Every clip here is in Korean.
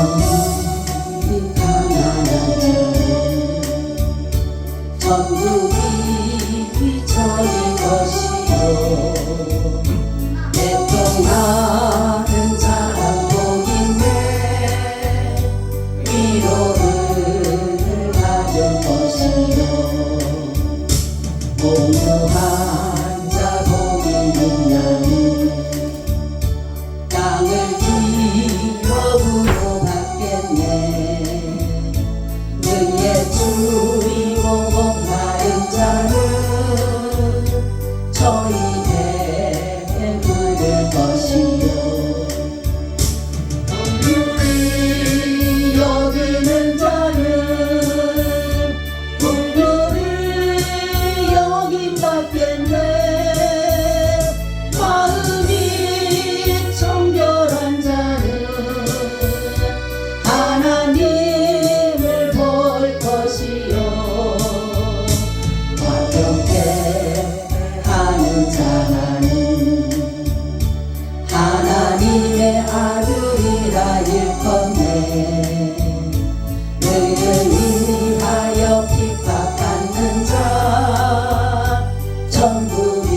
천국이 가난한 자는 천국이 저희 것이요 애통하는 자란 복인데 위로를 받을 것이요 공유한 자 복이 있나니 땅을 기업으로 받겠네. 그의 주이고 목마른 자는 저희 배에 물을 것이요 우리 여기는 자는 풍요를 여기 받겠네. 마음이 정결한 자는 하나님을 볼 것이요 화평케 하는 자는 하나님의 아들이라 일컫네. 너희를 위하여 핍박받는 자 천국이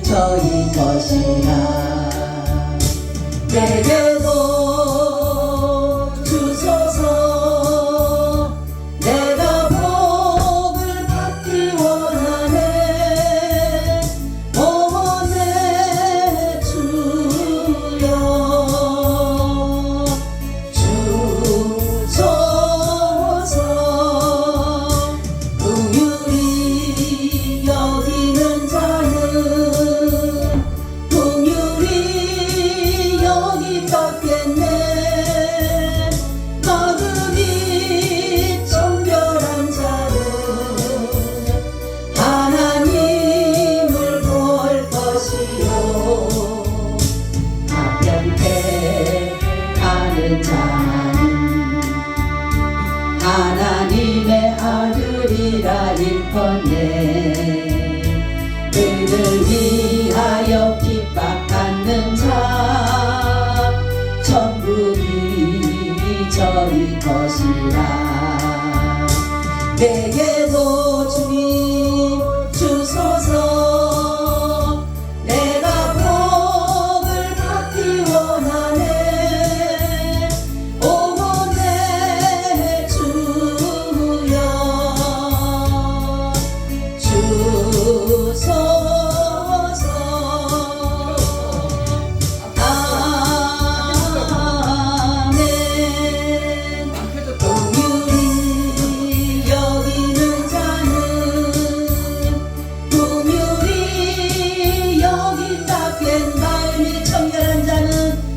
저희 것이라. 내게도 주소서. 내가 복을 받기 원하네. 오 내 주여 주소서. 긍휼히 여기는 자는 긍휼히 여기 받겠네. 마음이 정결한 자는 하나님을 볼 것이요 화평케 하는 자는 하나님의 아들이라 일컫네. 그를 위하여 핍박받는 자 천국이 저희 것이라. 내게도 주님 주소서. 내가 복을 받기 원하네. 오 내 주여 주소서. 아멘. 긍휼히 여기는 자는 긍휼히 여기 받겠네. 마음이 정결한 자는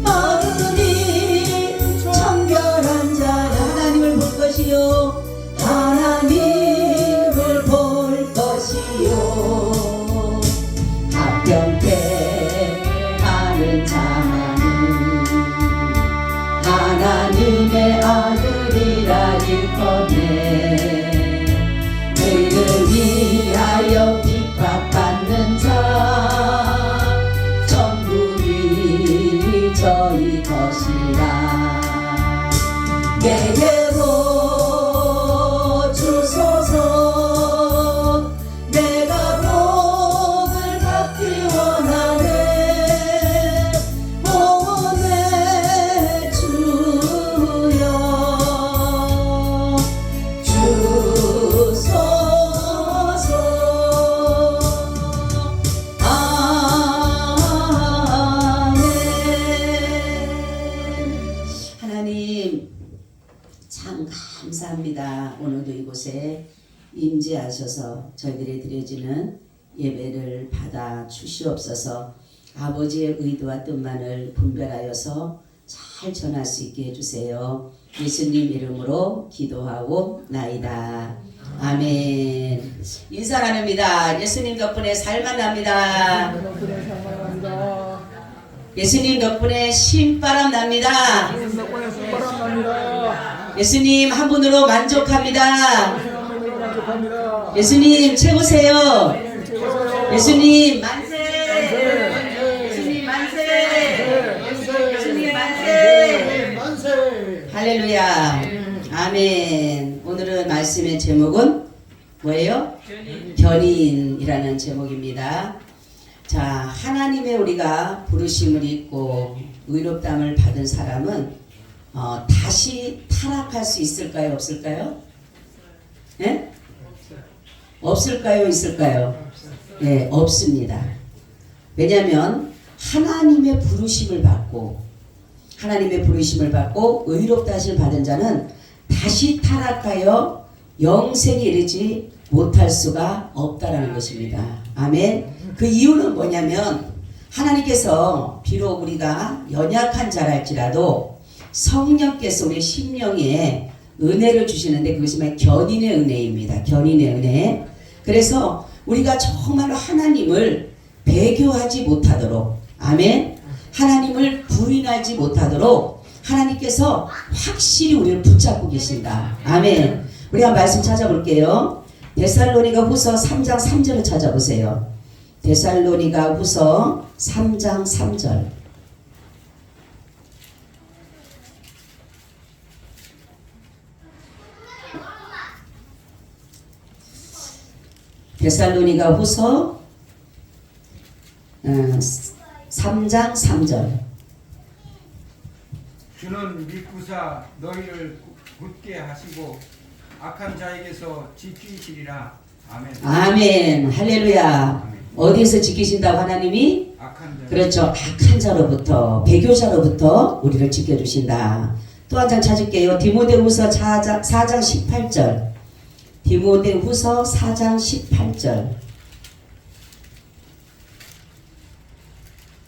마음이 정결한 자는 하나님을 볼 것이요 하나님을 볼 것이요 화평케 하는 자는 하나님의 아들이라 일컫네. 그를 위하여 핍박받는 자 천국이 저희 것이라. 내게도 주소서. 내가 복을 받기 원하네. 오 내 주여 주소서. 아멘. 하나님 참 감사합니다. 오늘도 이곳에 임재하셔서 저희들이 드려지는 예배를 받아 주시옵소서. 아버지의 의도와 뜻만을 분별하여서 잘 전할 수 있게 해주세요. 예수님 이름으로 기도하고 나이다. 아멘. 인사 나눕니다. 예수님 덕분에 살만납니다. 예수님 덕분에 신바람 납니다. 예수님 한 분으로 만족합니다. 예수님 최고세요. 예수님 만세. 예수님 만세. 예수님 만세. 할렐루야. 아멘. 오늘은 말씀의 제목은 뭐예요? 견인이라는 제목입니다. 자, 하나님의 우리가 부르심을 입고 의롭다함을 받은 사람은 다시 타락할 수 있을까요? 없을까요? 네? 없을까요? 있을까요? 네, 없습니다. 왜냐하면 하나님의 부르심을 받고 의롭다 하심을 받은 자는 다시 타락하여 영생에 이르지 못할 수가 없다라는 것입니다. 아멘. 그 이유는 뭐냐면 하나님께서 비록 우리가 연약한 자랄지라도 성령께서 우리 심령에 은혜를 주시는데 그것이 견인의 은혜입니다. 견인의 은혜. 그래서 우리가 정말로 하나님을 배교하지 못하도록, 아멘, 하나님을 부인하지 못하도록 하나님께서 확실히 우리를 붙잡고 계신다. 아멘. 우리가 말씀 찾아볼게요. 데살로니가 후서 3장 3절을 찾아보세요. 데살로니가 후서 3장 3절. 데살로니가 후서 3장 3절. 주는 믿구사 너희를 굳게 하시고 악한 자에게서 지키시리라. 아멘. 아멘. 할렐루야. 아멘. 어디에서 지키신다고 하나님이? 악한 자. 그렇죠. 악한 자로부터, 배교자로부터 우리를 지켜주신다. 또 한 장 찾을게요. 디모데후서 4장 18절. 디모데후서 4장 18절.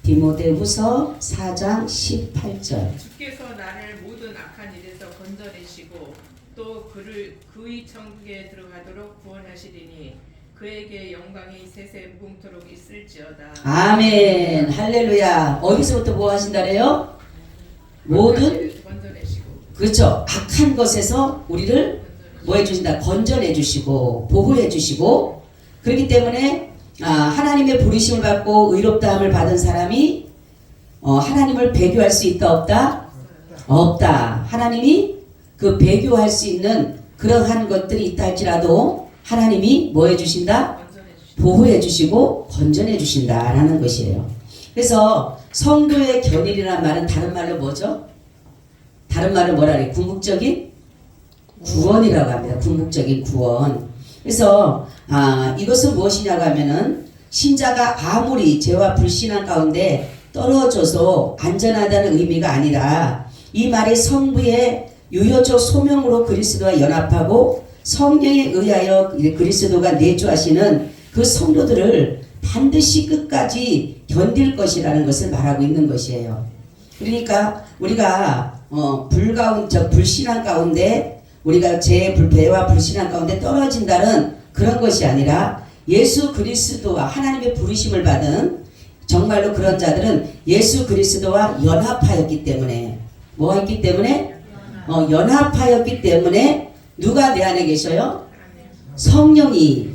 디모데후서 4장 18절. 주께서 나를 모든 악한 일에서 건져내시고 또 그의 천국에 들어가도록 구원하시리니 그에게 영광이 세세 무궁토록 있을지어다. 아멘. 할렐루야. 어디서부터 뭐 하신다래요? 모든, 건져내시고. 그렇죠. 악한 것에서 우리를 뭐 해주신다? 건져내 주시고 보호해 주시고. 그렇기 때문에 하나님의 부르심을 받고 의롭다함을 받은 사람이 하나님을 배교할 수 있다 없다? 없다. 하나님이 그 배교할 수 있는 그러한 것들이 있다 할지라도 하나님이 뭐 해주신다? 보호해 주시고 건져내 주신다라는 것이에요. 그래서 성도의 견인이라는 말은 다른 말로 뭐죠? 다른 말은 뭐라 그래요? 궁극적인 구원이라고 합니다. 궁극적인 구원. 그래서 이것은 무엇이냐고 하면은 신자가 아무리 죄와 불신한 가운데 떨어져서 안전하다는 의미가 아니라 이 말이 성부의 유효적 소명으로 그리스도와 연합하고 성령에 의하여 그리스도가 내주하시는 그 성도들을 반드시 끝까지 견딜 것이라는 것을 말하고 있는 것이에요. 그러니까 우리가 불신한 가운데 우리가 죄와 불신한 가운데 떨어진다는 그런 것이 아니라 예수 그리스도와 하나님의 부르심을 받은 정말로 그런 자들은 예수 그리스도와 연합하였기 때문에 뭐 했기 때문에? 연합하였기 때문에 누가 내 안에 계셔요? 성령이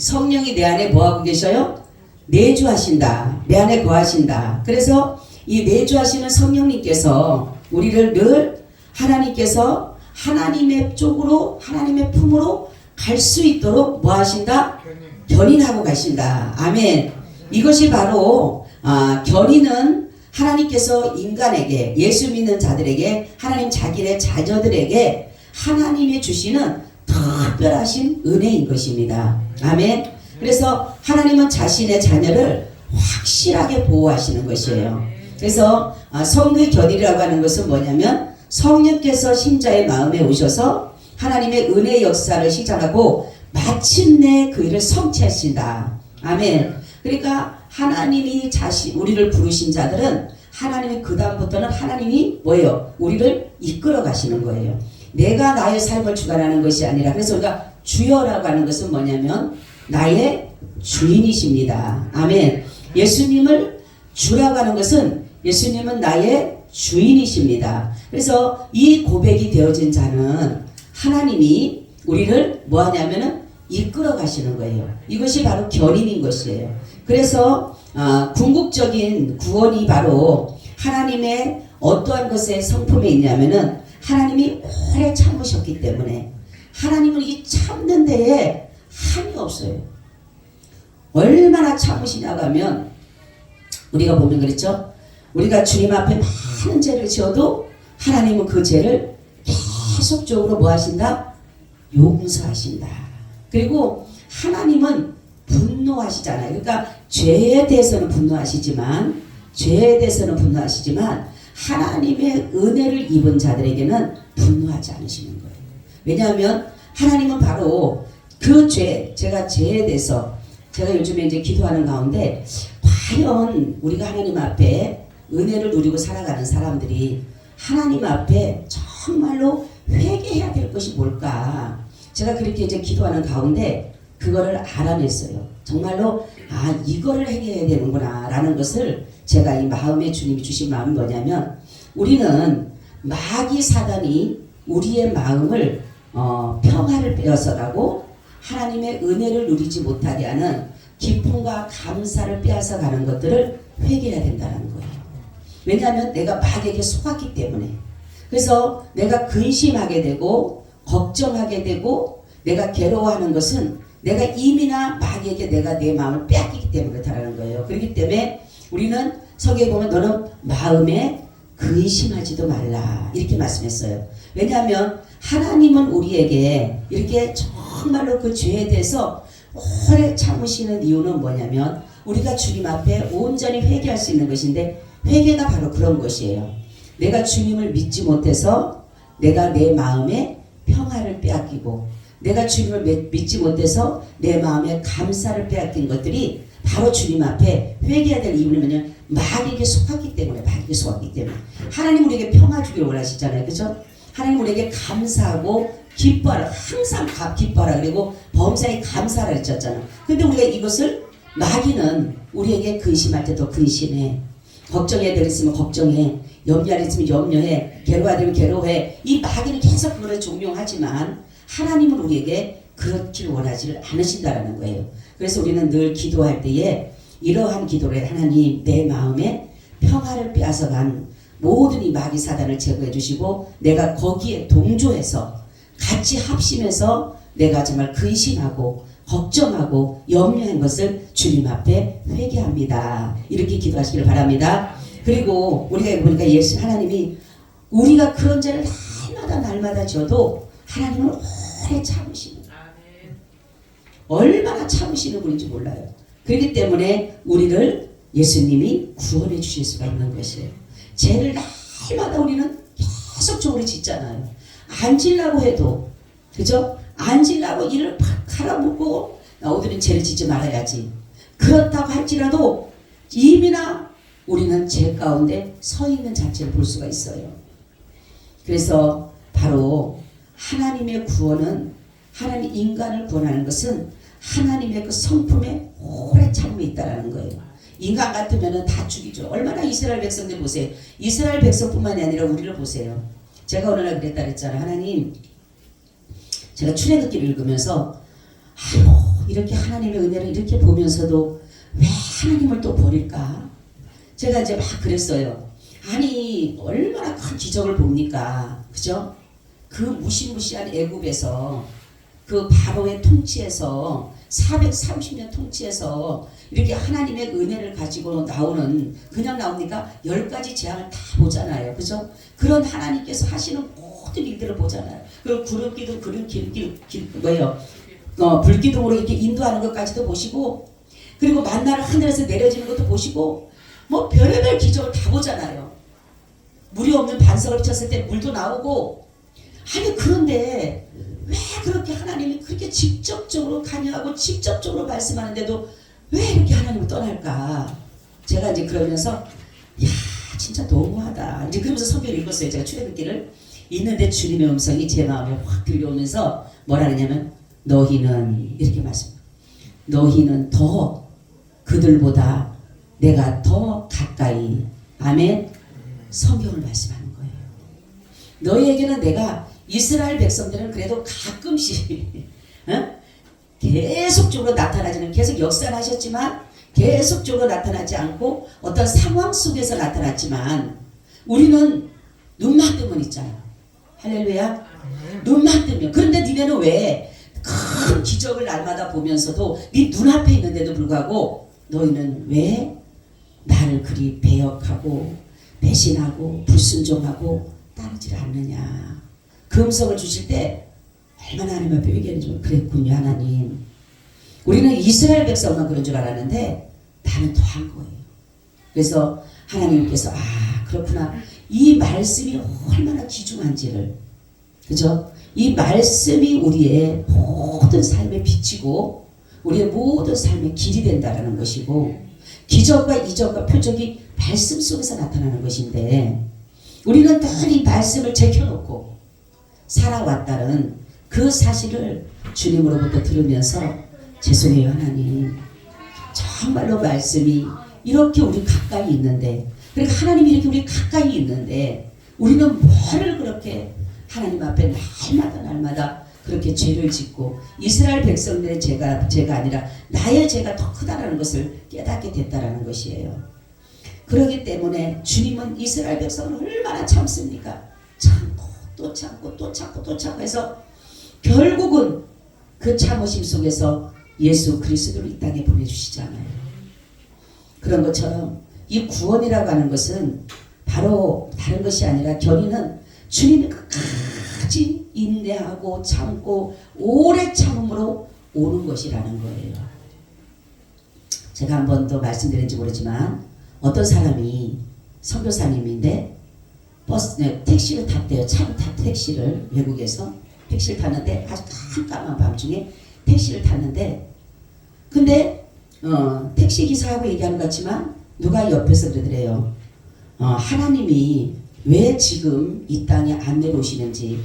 내 안에 뭐하고 계셔요? 내주하신다. 내 안에 거하신다. 그래서 이 내주하시는 성령님께서 우리를 늘 하나님께서 하나님의 쪽으로 하나님의 품으로 갈 수 있도록 뭐 하신다? 견인하고 가신다. 아멘. 이것이 바로 견인은 하나님께서 인간에게 예수 믿는 자들에게 하나님 자기네 자녀들에게 하나님이 주시는 특별하신 은혜인 것입니다. 아멘. 그래서 하나님은 자신의 자녀를 확실하게 보호하시는 것이에요. 그래서 성도의 견인이라고 하는 것은 뭐냐면 성령께서 신자의 마음에 오셔서 하나님의 은혜 역사를 시작하고 마침내 그 일을 성취하신다. 아멘. 그러니까 하나님이 우리를 부르신 자들은 하나님이 그 다음부터는 하나님이 뭐예요? 우리를 이끌어 가시는 거예요. 내가 나의 삶을 주관하는 것이 아니라 그래서 우리가 주여라고 하는 것은 뭐냐면 나의 주인이십니다. 아멘. 예수님을 주라고 하는 것은 예수님은 나의 주인이십니다. 그래서 이 고백이 되어진 자는 하나님이 우리를 뭐 하냐면은 이끌어 가시는 거예요. 이것이 바로 견인인 것이에요. 그래서 궁극적인 구원이 바로 하나님의 어떠한 것의 성품에 있냐면은 하나님이 오래 참으셨기 때문에 하나님은 이 참는 데에 한이 없어요. 얼마나 참으시냐고 하면 우리가 보면 그랬죠. 우리가 주님 앞에 많은 죄를 지어도 하나님은 그 죄를 계속적으로 뭐 하신다? 용서하신다. 그리고 하나님은 분노하시잖아요. 그러니까 죄에 대해서는 분노하시지만 하나님의 은혜를 입은 자들에게는 분노하지 않으시는 거예요. 왜냐하면 하나님은 바로 그 죄, 제가 죄에 대해서 제가 요즘에 이제 기도하는 가운데 과연 우리가 하나님 앞에 은혜를 누리고 살아가는 사람들이 하나님 앞에 정말로 회개해야 될 것이 뭘까? 제가 그렇게 이제 기도하는 가운데 그거를 알아냈어요. 정말로 이거를 해야 되는구나 라는 것을 제가 이 마음에 주님이 주신 마음이 뭐냐면 우리는 마귀 사단이 우리의 마음을 평화를 빼앗아가고 하나님의 은혜를 누리지 못하게 하는 기쁨과 감사를 빼앗아 가는 것들을 회개해야 된다는 거예요. 왜냐하면 내가 마귀에게 속았기 때문에. 그래서 내가 근심하게 되고 걱정하게 되고 내가 괴로워하는 것은 내가 이미나 마귀에게 내가 내 마음을 빼앗기기 때문에 그렇다는 거예요. 그렇기 때문에 우리는 서기에 보면 너는 마음에 근심하지도 말라 이렇게 말씀했어요. 왜냐하면 하나님은 우리에게 이렇게 정말로 그 죄에 대해서 오래 참으시는 이유는 뭐냐면 우리가 주님 앞에 온전히 회개할 수 있는 것인데 회개가 바로 그런 것이에요. 내가 주님을 믿지 못해서 내가 내 마음에 평화를 빼앗기고 내가 주님을 믿지 못해서 내 마음에 감사를 빼앗긴 것들이 바로 주님 앞에 회개해야 될 이유는 마귀에게 속았기 때문에 하나님 우리에게 평화 주기를 원하시잖아요. 그죠? 하나님 우리에게 감사하고 기뻐하라. 항상 기뻐하라. 그리고 범사에 감사하라 했잖아. 근데 우리가 이것을 마귀는 우리에게 근심할 때도 근심해. 걱정해야 될 있으면 걱정해. 염려할 있으면 염려해. 괴로워야 되면 괴로워해. 이 마귀는 계속 그걸 종용하지만 하나님은 우리에게 그렇길 원하지를 않으신다라는 거예요. 그래서 우리는 늘 기도할 때에 이러한 기도를 해. 하나님 내 마음에 평화를 빼앗아간 모든 이 마귀 사단을 제거해 주시고 내가 거기에 동조해서 같이 합심해서 내가 정말 근심하고 걱정하고 염려한 것을 주님 앞에 회개합니다. 이렇게 기도하시기를 바랍니다. 그리고 우리가 보니까 예수 하나님이 우리가 그런 죄를 날마다 지어도 하나님은 오래 참으시는 거예요. 얼마나 참으시는 분인지 몰라요. 그렇기 때문에 우리를 예수님이 구원해 주실 수가 있는 것이에요. 죄를 날마다 우리는 계속적으로 짓잖아요. 안 지려고 해도 그죠? 안 지려고 이를 팍 갈아먹고 오늘은 죄를 짓지 말아야지. 그렇다고 할지라도 이미나 우리는 죄 가운데 서 있는 자체를 볼 수가 있어요. 그래서 바로 하나님의 구원은 하나님 인간을 구원하는 것은 하나님의 그 성품에 오래 참음이 있다라는 거예요. 인간 같으면 다 죽이죠. 얼마나 이스라엘 백성들 보세요. 이스라엘 백성뿐만이 아니라 우리를 보세요. 제가 어느 날 그랬다 그랬잖아요. 하나님, 제가 출애굽기를 읽으면서 이렇게 하나님의 은혜를 이렇게 보면서도 왜 하나님을 또 버릴까? 제가 이제 막 그랬어요. 아니 얼마나 큰 기적을 봅니까? 그죠? 그 무시무시한 애굽에서 그 바로의 통치에서 430년 통치해서 이렇게 하나님의 은혜를 가지고 나오는 그냥 나옵니까? 10가지 재앙을 다 보잖아요. 그죠? 그런 하나님께서 하시는 모든 일들을 보잖아요. 그리고 구름기둥, 불기둥으로 이렇게 인도하는 것까지도 보시고 그리고 만나를 하늘에서 내려지는 것도 보시고 뭐 별의별 기적을 다 보잖아요. 물이 없는 반석을 쳤을 때 물도 나오고 아니 그런데 왜 그렇게 하나님이 그렇게 직접적으로 관여하고 직접적으로 말씀하는데도 왜 이렇게 하나님을 떠날까? 제가 이제 그러면서 야 진짜 너무하다. 이제 그러면서 성경을 읽었어요. 제가 출애굽기를 있는데 주님의 음성이 제 마음에 확 들려오면서 뭐라 그러냐면 너희는 이렇게 말씀해요. 너희는 더 그들보다 내가 더 가까이 아멘 성경을 말씀하는 거예요. 너희에게는 내가 이스라엘 백성들은 그래도 가끔씩 계속적으로 나타나지는 계속 역사를 하셨지만 계속적으로 나타나지 않고 어떤 상황 속에서 나타났지만 우리는 눈만 뜨면 있잖아. 할렐루야. 눈만 뜨면. 그런데 니네는 왜 큰 기적을 날마다 보면서도 네 눈앞에 있는데도 불구하고 너희는 왜 나를 그리 배역하고 배신하고 불순종하고 따르지 않느냐. 그 음성을 주실 때 얼마나 하나님 앞에 회개했는지 그랬군요. 하나님. 우리는 이스라엘 백성만 그런 줄 알았는데 나는 더한 거예요. 그래서 하나님께서 그렇구나. 이 말씀이 얼마나 귀중한지를, 그죠? 이 말씀이 우리의 모든 삶에 비치고 우리의 모든 삶의 길이 된다라는 것이고, 기적과 이적과 표적이 말씀 속에서 나타나는 것인데, 우리는 늘 이 말씀을 제껴놓고 살아왔다는 그 사실을 주님으로부터 들으면서 죄송해요 하나님, 정말로 말씀이 이렇게 우리 가까이 있는데, 그러니까 하나님이 이렇게 우리 가까이 있는데 우리는 뭐를 그렇게 하나님 앞에 날마다 그렇게 죄를 짓고, 이스라엘 백성들의 죄가 아니라 나의 죄가 더 크다라는 것을 깨닫게 됐다라는 것이에요. 그렇기 때문에 주님은 이스라엘 백성을 얼마나 참습니까? 참고 또 참고 또 참고 또 참고 해서 결국은 그 참으심 속에서 예수 그리스도를 이 땅에 보내주시잖아요. 그런 것처럼 이 구원이라고 하는 것은 바로 다른 것이 아니라 견인은 주님이 끝까지 인내하고 참고 오래 참음으로 오는 것이라는 거예요. 제가 한 번 더 말씀드린지 모르지만 어떤 사람이 선교사님인데 택시를 탔대요. 차를 탔 택시를, 외국에서 택시를 탔는데 아주 깜깜한 밤중에 택시를 탔는데, 근데 택시 기사하고 얘기하는 것 같지만 누가 옆에서 그러더래요. 하나님이 왜 지금 이 땅에 안 내려오시는지,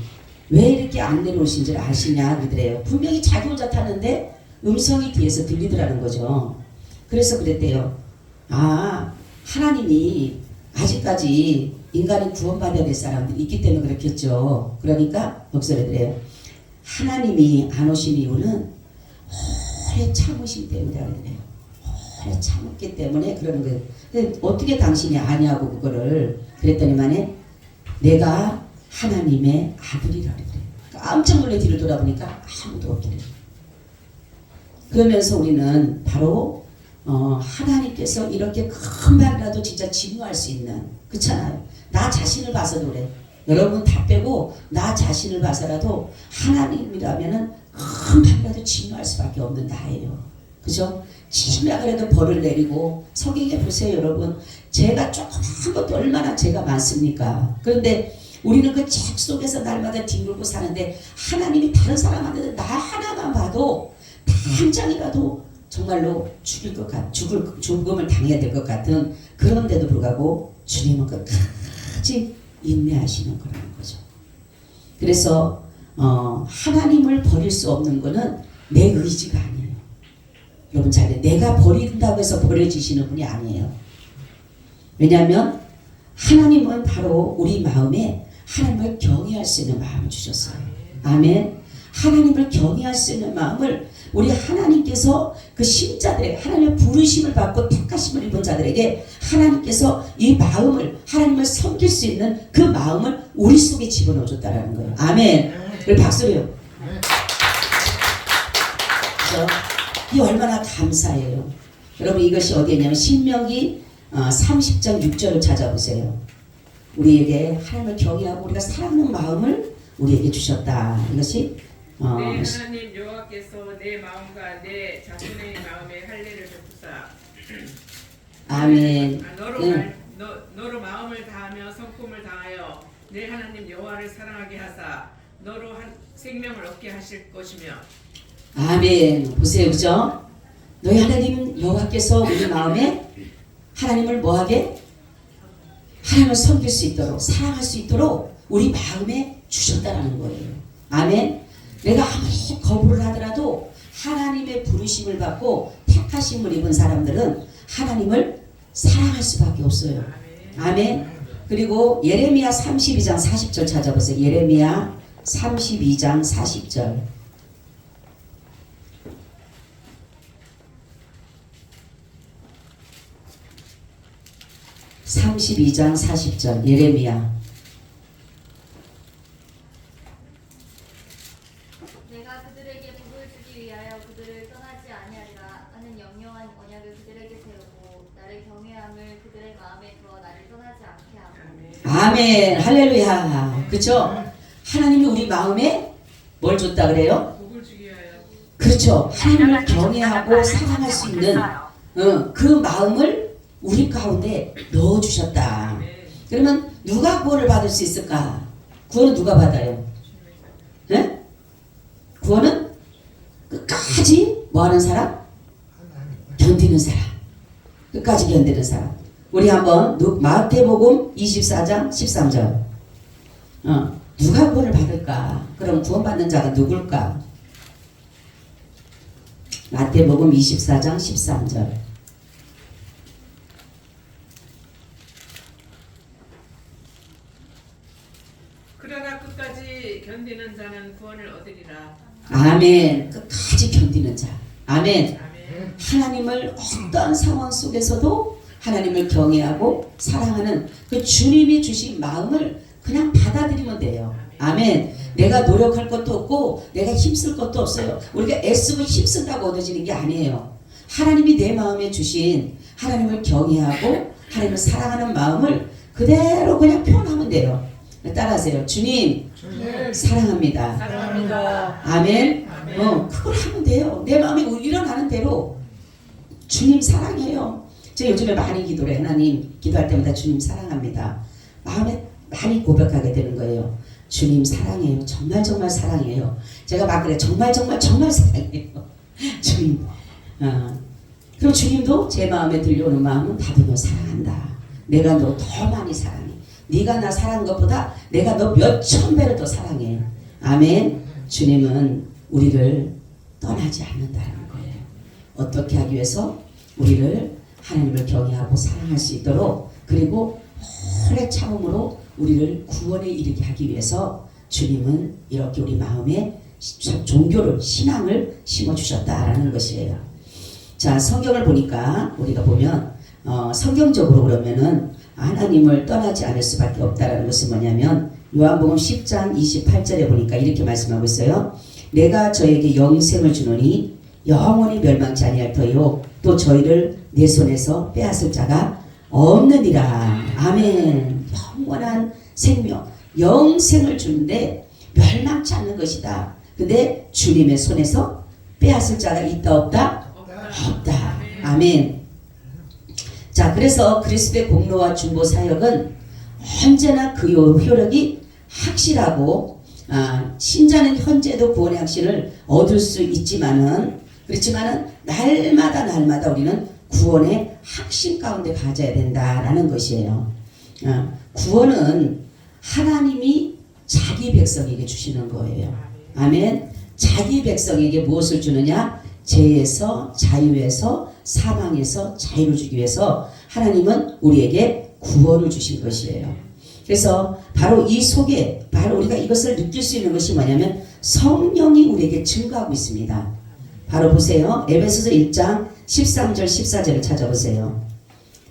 왜 이렇게 안 내려오시는지를 아시냐 그러더래요. 분명히 자기 혼자 탔는데 음성이 뒤에서 들리더라는 거죠. 그래서 그랬대요. 하나님이 아직까지 인간이 구원받아야 될 사람들이 있기 때문에 그렇겠죠. 그러니까 목소리들이에요. 하나님이 안 오신 이유는 오래 참으신 때문이라고 그래요. 오래 참았기 때문에 그러는 거예요. 근데 어떻게 당신이 아냐고 그거를 그랬더니만에 내가 하나님의 아들이라고 그래요. 깜짝 놀래 뒤를 돌아보니까 아무도 없더래요. 그러면서 우리는 바로 하나님께서 이렇게 큰 말이라도 진짜 진노할 수 있는, 그렇잖아요. 나 자신을 봐서도 그래. 여러분 다 빼고 나 자신을 봐서라도 하나님이라면은 큰 말이라도 진노할 수밖에 없는 나예요. 그죠? 진짜 그래도 벌을 내리고, 성경에 보세요 여러분. 죄가 조그만 것도 얼마나 죄가 많습니까? 그런데 우리는 그 죄 속에서 날마다 뒹굴고 사는데 하나님이 다른 사람한테 나 하나만 봐도 당장이라도 정말로 죽음을 당해야 될 것 같은, 그런데도 불구하고 주님은 끝까지 인내하시는 거라는 거죠. 그래서 하나님을 버릴 수 없는 거는 내 의지가 아니에요. 여러분 잘 내가 버린다고 해서 버려지시는 분이 아니에요. 왜냐하면 하나님은 바로 우리 마음에 하나님을 경외할 수 있는 마음을 주셨어요. 아멘. 하나님을 경외할 수 있는 마음을 우리 하나님께서 그 신자들에게, 하나님의 부르심을 받고 택하심을 입은 자들에게 하나님께서 이 마음을, 하나님을 섬길 수 있는 그 마음을 우리 속에 집어넣어 줬다라는 거예요. 아멘. 우리 박수래요. 그렇죠? 이 얼마나 감사해요. 여러분 이것이 어디에 있냐면 신명기 30장 6절을 찾아보세요. 우리에게 하나님을 경외하고 우리가 사랑하는 마음을 우리에게 주셨다. 이것이 내 하나님 여호와께서 내 마음과 내 자손의 마음에 할례를 베푸사. 아멘. 너로 마음을 다하며 성품을 다하여 내 하나님 여호와를 사랑하게 하사 너로 한 생명을 얻게 하실 것이며. 아멘. 보세요, 그죠? 너희 하나님 여호와께서 우리 마음에 하나님을 뭐하게? 하나님을 섬길 수 있도록, 사랑할 수 있도록 우리 마음에 주셨다라는 거예요. 아멘. 내가 아무리 거부를 하더라도 하나님의 부르심을 받고 택하심을 입은 사람들은 하나님을 사랑할 수밖에 없어요. 아멘. 그리고 예레미야 32장 40절 찾아보세요. 예레미야 32장 40절. 32장 40절 예레미야. 내가 그들에게 복을 주기 위하여 그들을 떠나지 아니하리라 하는 영영한 언약을 그들에게 세우고 나를 경외함을 그들의 마음에 두어 나를 떠나지 않게 하고. 아멘. 할렐루야. 그렇죠? 하나님이 우리 마음에 뭘 줬다 그래요? 복을 주기 위하여 그렇죠. 하나님을 경외하고 사랑할 수 있는 그 마음을 우리 가운데 넣어주셨다. 그러면 누가 구원을 받을 수 있을까? 구원은 누가 받아요? 네? 구원은 끝까지 뭐하는 사람? 견디는 사람. 끝까지 견디는 사람. 우리 한번 마태복음 24장 13절. 누가 구원을 받을까? 그럼 구원받는 자가 누굴까? 마태복음 24장 13절. 그러나 끝까지 견디는 자는 구원을 얻으리라. 아멘. 끝까지 견디는 자. 아멘. 아멘. 하나님을 어떤 상황 속에서도 하나님을 경외하고 사랑하는 그 주님이 주신 마음을 그냥 받아들이면 돼요. 아멘. 내가 노력할 것도 없고 내가 힘쓸 것도 없어요. 우리가 애쓰고 힘쓴다고 얻어지는 게 아니에요. 하나님이 내 마음에 주신 하나님을 경외하고 하나님을 사랑하는 마음을 그대로 그냥 표현하면 돼요. 따라하세요. 주님, 사랑합니다. 사랑합니다. 아멘. 아멘. 그걸 하면 돼요. 내 마음에 일어나는 대로 주님 사랑해요. 제가 요즘에 많이 기도를 해요. 하나님, 기도할 때마다 주님 사랑합니다. 마음에 많이 고백하게 되는 거예요. 주님 사랑해요. 정말 정말 사랑해요. 제가 막 그래. 정말 정말 정말 사랑해요. 주님. 그럼 주님도 제 마음에 들려오는 마음은 나도 너 사랑한다. 내가 너 더 많이 사랑해. 네가 나 사랑한 것보다 내가 너 몇천 배로 더 사랑해. 아멘. 주님은 우리를 떠나지 않는다는 거예요. 어떻게 하기 위해서? 우리를 하나님을 경외하고 사랑할 수 있도록, 그리고 오래 참음으로 우리를 구원에 이르게 하기 위해서 주님은 이렇게 우리 마음에 종교를, 신앙을 심어주셨다라는 것이에요. 자, 성경을 보니까 우리가 보면 성경적으로 그러면은 하나님을 떠나지 않을 수밖에 없다라는 것은 뭐냐면 요한복음 10장 28절에 보니까 이렇게 말씀하고 있어요. 내가 저에게 영생을 주노니 영원히 멸망치 아니할 터이요 또 저희를 내 손에서 빼앗을 자가 없느니라. 아멘. 영원한 생명, 영생을 주는데 멸망치 않는 것이다. 근데 주님의 손에서 빼앗을 자가 있다 없다? 없다. 아멘. 자, 그래서 그리스도의 공로와 중보 사역은 언제나 그 효력이 확실하고, 신자는 현재도 구원의 확신을 얻을 수 있지만은, 그렇지만은 날마다 우리는 구원의 확신 가운데 가져야 된다라는 것이에요. 구원은 하나님이 자기 백성에게 주시는 거예요. 아멘. 자기 백성에게 무엇을 주느냐? 죄에서, 자유에서, 사망에서 자유를 주기 위해서 하나님은 우리에게 구원을 주신 것이에요. 그래서 바로 이 속에 바로 우리가 이것을 느낄 수 있는 것이 뭐냐면 성령이 우리에게 증거하고 있습니다. 바로 보세요. 에베소서 1장 13절 14절을 찾아보세요.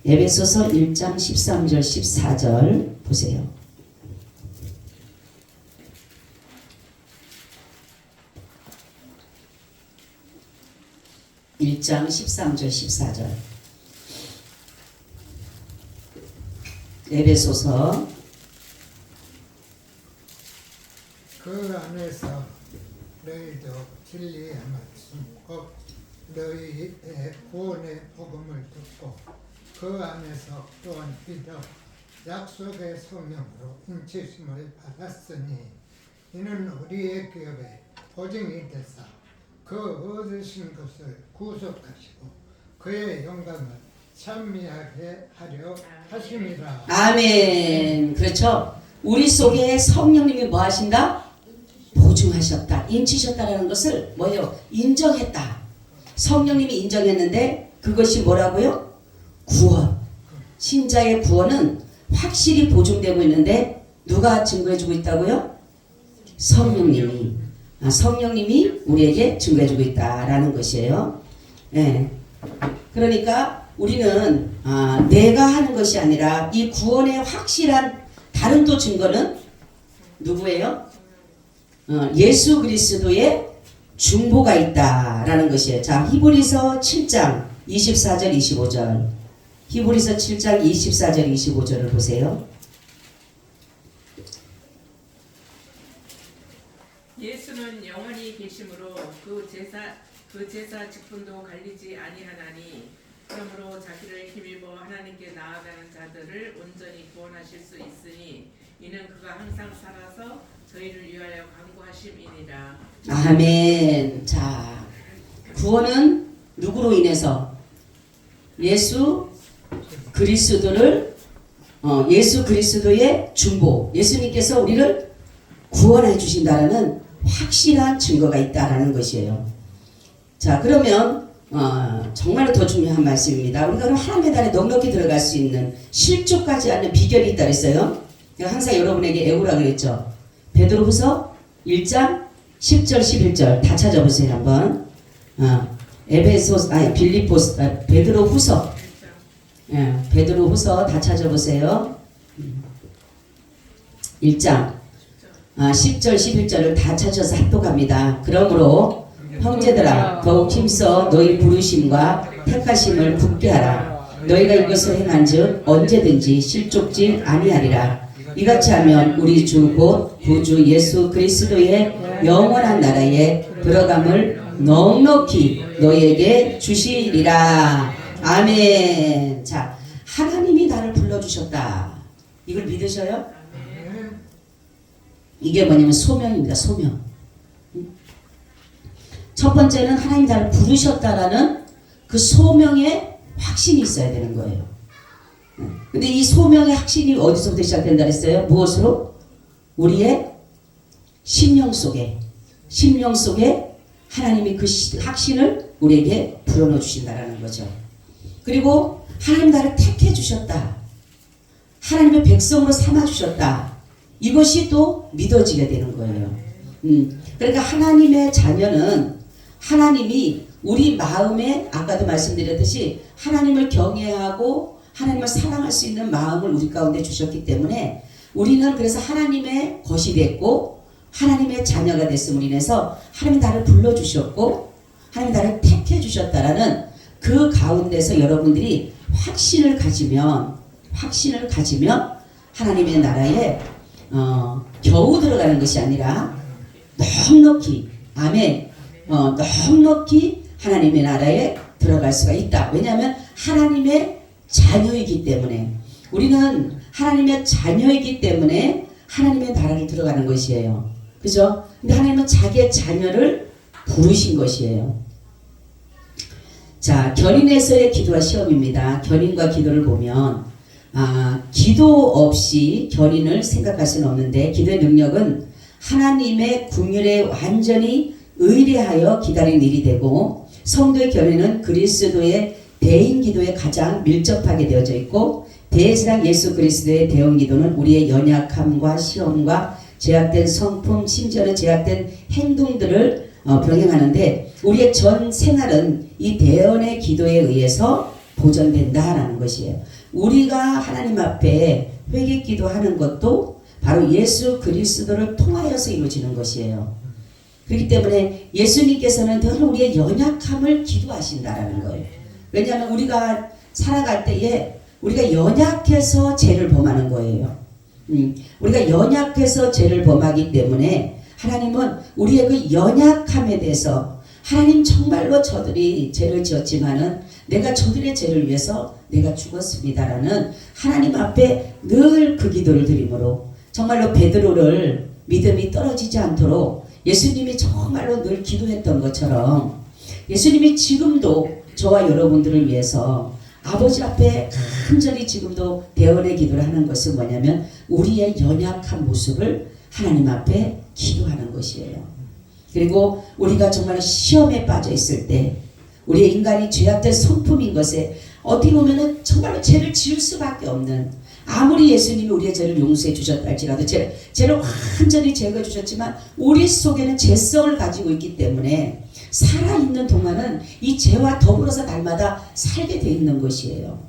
에베소서 1장 13절 14절 보세요. (1장) 13절 14절 에베소서. 그 안에서 너희도 진리의 말씀 곧 너희의 구원의 복음을 듣고 그 안에서 또한 믿어 약속의 성령으로 인치심을 받았으니 이는 우리의 기업에 보증이 되사 그 얻으신 것을 구속하시고 그의 영광을 찬미하게 하려 하심이라. 아멘. 그렇죠. 우리 속에 성령님이 뭐 하신다? 보증하셨다, 인치셨다라는 것을 뭐예요? 인정했다. 성령님이 인정했는데 그것이 뭐라고요? 구원. 신자의 구원은 확실히 보증되고 있는데 누가 증거해주고 있다고요? 성령님이. 성령님이 우리에게 증거해주고 있다라는 것이에요. 네. 그러니까 우리는 내가 하는 것이 아니라 이 구원의 확실한 다른 또 증거는 누구예요? 예수 그리스도의 중보가 있다라는 것이에요. 자, 히브리서 7장 24절 25절. 히브리서 7장 24절 25절을 보세요. 예수는 영원히 계심으로 그 제사 직분도 갈리지 아니하나니 그러므로 자기를 힘입어 하나님께 나아가는 자들을 온전히 구원하실 수 있으니 이는 그가 항상 살아서 저희를 위하여 간구하심이니라. 아멘. 자, 구원은 누구로 인해서? 예수 그리스도의 중보. 예수님께서 우리를 구원해 주신다는 확실한 증거가 있다라는 것이에요. 자, 그러면 정말로 더 중요한 말씀입니다. 우리가 그럼 하나님의 나라에 넉넉히 들어갈 수 있는 실족하지 않는 비결이 있다 그랬어요. 제가 항상 여러분에게 애우라 그랬죠. 베드로후서 1장 10절 11절 다 찾아보세요 한번. 베드로후서 베드로후서 다 찾아보세요. 1장 10절 11절을 다 찾아서 합독합니다. 그러므로 형제들아 더욱 힘써 너희 부르심과 택하심을 굳게 하라. 너희가 이것을 행한즉 언제든지 실족지 아니하리라. 이같이 하면 우리 주 곧 구주 예수 그리스도의 영원한 나라에 들어감을 넉넉히 너희에게 주시리라. 아멘. 자, 하나님이 나를 불러주셨다. 이걸 믿으셔요? 이게 뭐냐면 소명입니다. 소명. 첫 번째는 하나님 나를 부르셨다라는 그 소명의 확신이 있어야 되는 거예요. 근데 이 소명의 확신이 어디서부터 시작된다 그랬어요? 무엇으로? 우리의 심령 속에 하나님이 그 확신을 우리에게 불어넣어 주신다라는 거죠. 그리고 하나님 나를 택해 주셨다. 하나님의 백성으로 삼아 주셨다. 이것이 또 믿어지게 되는 거예요. 그러니까 하나님의 자녀는 하나님이 우리 마음에 아까도 말씀드렸듯이 하나님을 경외하고 하나님을 사랑할 수 있는 마음을 우리 가운데 주셨기 때문에 우리는 그래서 하나님의 것이 됐고 하나님의 자녀가 됐음으로 인해서 하나님이 나를 불러주셨고 하나님이 나를 택해 주셨다라는 그 가운데서 여러분들이 확신을 가지면 하나님의 나라에 겨우 들어가는 것이 아니라 넉넉히 아멘 넉넉히 하나님의 나라에 들어갈 수가 있다. 왜냐하면 하나님의 자녀이기 때문에 우리는 하나님의 자녀이기 때문에 하나님의 나라를 들어가는 것이에요. 그죠? 근데 하나님은 자기의 자녀를 부르신 것이에요. 자, 견인에서의 기도와 시험입니다. 견인과 기도를 보면 기도 없이 견인을 생각할 수는 없는데 기도의 능력은 하나님의 긍휼에 완전히 의뢰하여 기다리는 일이 되고 성도의 견인은 그리스도의 대인 기도에 가장 밀접하게 되어져 있고 대제사장 예수 그리스도의 대언 기도는 우리의 연약함과 시험과 제약된 성품 심지어는 제약된 행동들을 병행하는데 우리의 전 생활은 이 대언의 기도에 의해서 보존된다라는 것이에요. 우리가 하나님 앞에 회개 기도하는 것도 바로 예수 그리스도를 통하여서 이루어지는 것이에요. 그렇기 때문에 예수님께서는 늘 우리의 연약함을 기도하신다라는 거예요. 왜냐하면 우리가 살아갈 때에 우리가 연약해서 죄를 범하는 거예요. 우리가 연약해서 죄를 범하기 때문에 하나님은 우리의 그 연약함에 대해서 하나님 정말로 저들이 죄를 지었지만은 내가 저들의 죄를 위해서 내가 죽었습니다라는 하나님 앞에 늘 그 기도를 드림으로 정말로 베드로를 믿음이 떨어지지 않도록 예수님이 정말로 늘 기도했던 것처럼 예수님이 지금도 저와 여러분들을 위해서 아버지 앞에 간절히 지금도 대언의 기도를 하는 것은 뭐냐면 우리의 연약한 모습을 하나님 앞에 기도하는 것이에요. 그리고 우리가 정말 시험에 빠져 있을 때 우리의 인간이 죄악된 성품인 것에 어떻게 보면은 정말로 죄를 지을 수밖에 없는 아무리 예수님이 우리의 죄를 용서해 주셨다 할지라도 죄를 완전히 제거해 주셨지만 우리 속에는 죄성을 가지고 있기 때문에 살아있는 동안은 이 죄와 더불어서 날마다 살게 돼 있는 것이에요.